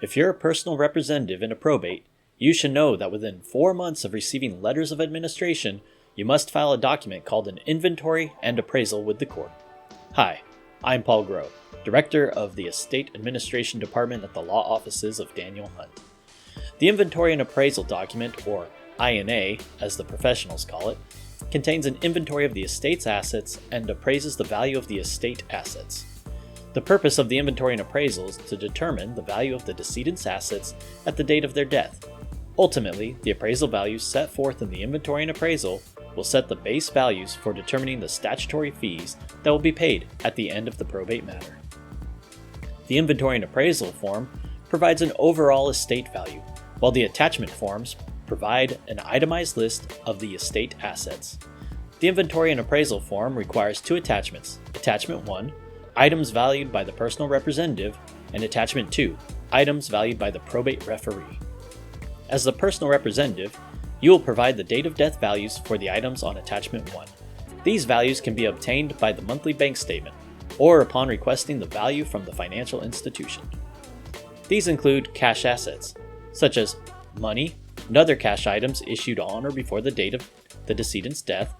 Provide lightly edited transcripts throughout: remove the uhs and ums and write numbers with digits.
If you're a personal representative in a probate, you should know that within 4 months of receiving letters of administration, you must file a document called an Inventory and Appraisal with the court. Hi, I'm Paul Grove, Director of the Estate Administration Department at the Law Offices of Daniel Hunt. The Inventory and Appraisal document, or INA as the professionals call it, contains an inventory of the estate's assets and appraises the value of the estate assets. The purpose of the inventory and appraisal is to determine the value of the decedent's assets at the date of their death. Ultimately, the appraisal values set forth in the inventory and appraisal will set the base values for determining the statutory fees that will be paid at the end of the probate matter. The inventory and appraisal form provides an overall estate value, while the attachment forms provide an itemized list of the estate assets. The inventory and appraisal form requires 2 attachments. Attachment 1, items valued by the personal representative, and Attachment 2, items valued by the probate referee. As the personal representative, you will provide the date of death values for the items on Attachment 1. These values can be obtained by the monthly bank statement, or upon requesting the value from the financial institution. These include cash assets, such as money and other cash items issued on or before the date of the decedent's death,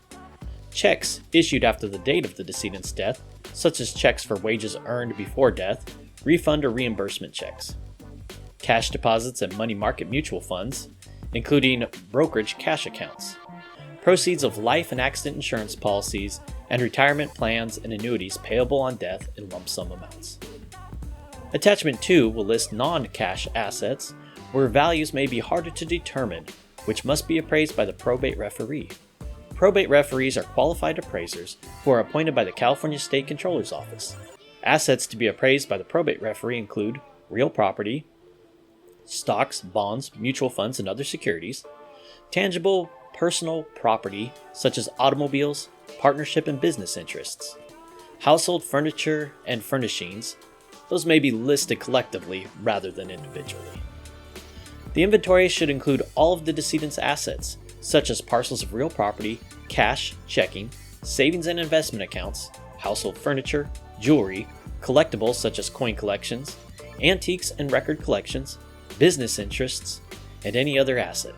checks issued after the date of the decedent's death, such as checks for wages earned before death, refund or reimbursement checks, cash deposits and money market mutual funds, including brokerage cash accounts, proceeds of life and accident insurance policies, and retirement plans and annuities payable on death in lump sum amounts. Attachment 2 will list non-cash assets, where values may be harder to determine, which must be appraised by the probate referee. Probate referees are qualified appraisers who are appointed by the California State Controller's Office. Assets to be appraised by the probate referee include real property, stocks, bonds, mutual funds, and other securities, tangible personal property such as automobiles, partnership and business interests, household furniture and furnishings. Those may be listed collectively rather than individually. The inventory should include all of the decedent's assets, such as parcels of real property, cash, checking, savings and investment accounts, household furniture, jewelry, collectibles such as coin collections, antiques and record collections, business interests, and any other asset.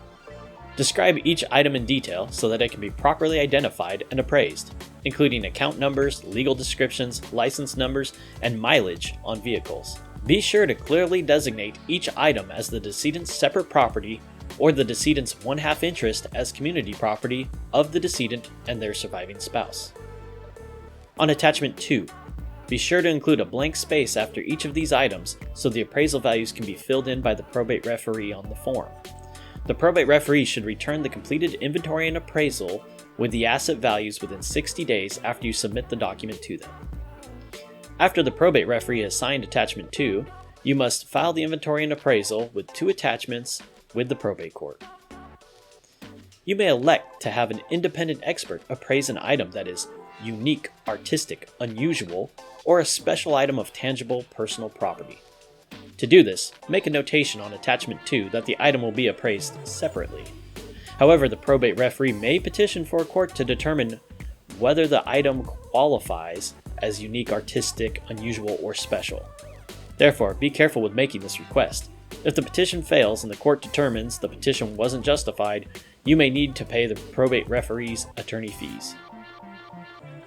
Describe each item in detail so that it can be properly identified and appraised, including account numbers, legal descriptions, license numbers, and mileage on vehicles. Be sure to clearly designate each item as the decedent's separate property or the decedent's 1/2 interest as community property of the decedent and their surviving spouse. On Attachment 2, be sure to include a blank space after each of these items so the appraisal values can be filled in by the probate referee on the form. The probate referee should return the completed inventory and appraisal with the asset values within 60 days after you submit the document to them. After the probate referee has signed Attachment 2, you must file the inventory and appraisal with 2 attachments with the probate court. You may elect to have an independent expert appraise an item that is unique, artistic, unusual, or a special item of tangible personal property. To do this, make a notation on Attachment 2 that the item will be appraised separately. However, the probate referee may petition for a court to determine whether the item qualifies as unique, artistic, unusual, or special. Therefore, be careful with making this request. If the petition fails and the court determines the petition wasn't justified, you may need to pay the probate referee's attorney fees.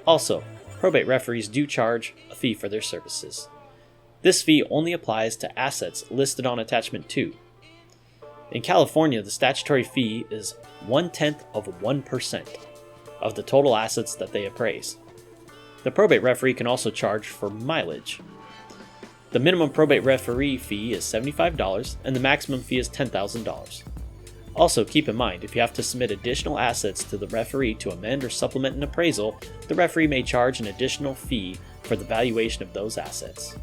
Also, probate referees do charge a fee for their services. This fee only applies to assets listed on Attachment 2. In California, the statutory fee is 0.1% of the total assets that they appraise. The probate referee can also charge for mileage. The minimum probate referee fee is $75 and the maximum fee is $10,000. Also, keep in mind, if you have to submit additional assets to the referee to amend or supplement an appraisal, the referee may charge an additional fee for the valuation of those assets.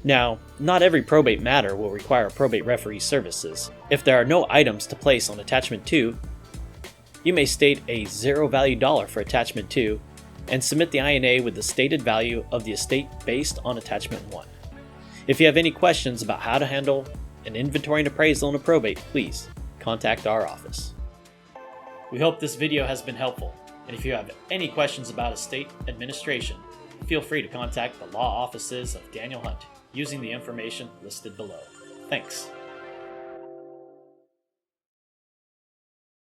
Now, not every probate matter will require probate referee services. If there are no items to place on Attachment 2, you may state a $0 value dollar for Attachment 2 and submit the INA with the stated value of the estate based on Attachment 1. If you have any questions about how to handle an inventory and appraisal in a probate, please contact our office. We hope this video has been helpful, and if you have any questions about estate administration, feel free to contact the law offices of Daniel Hunt using the information listed below. Thanks.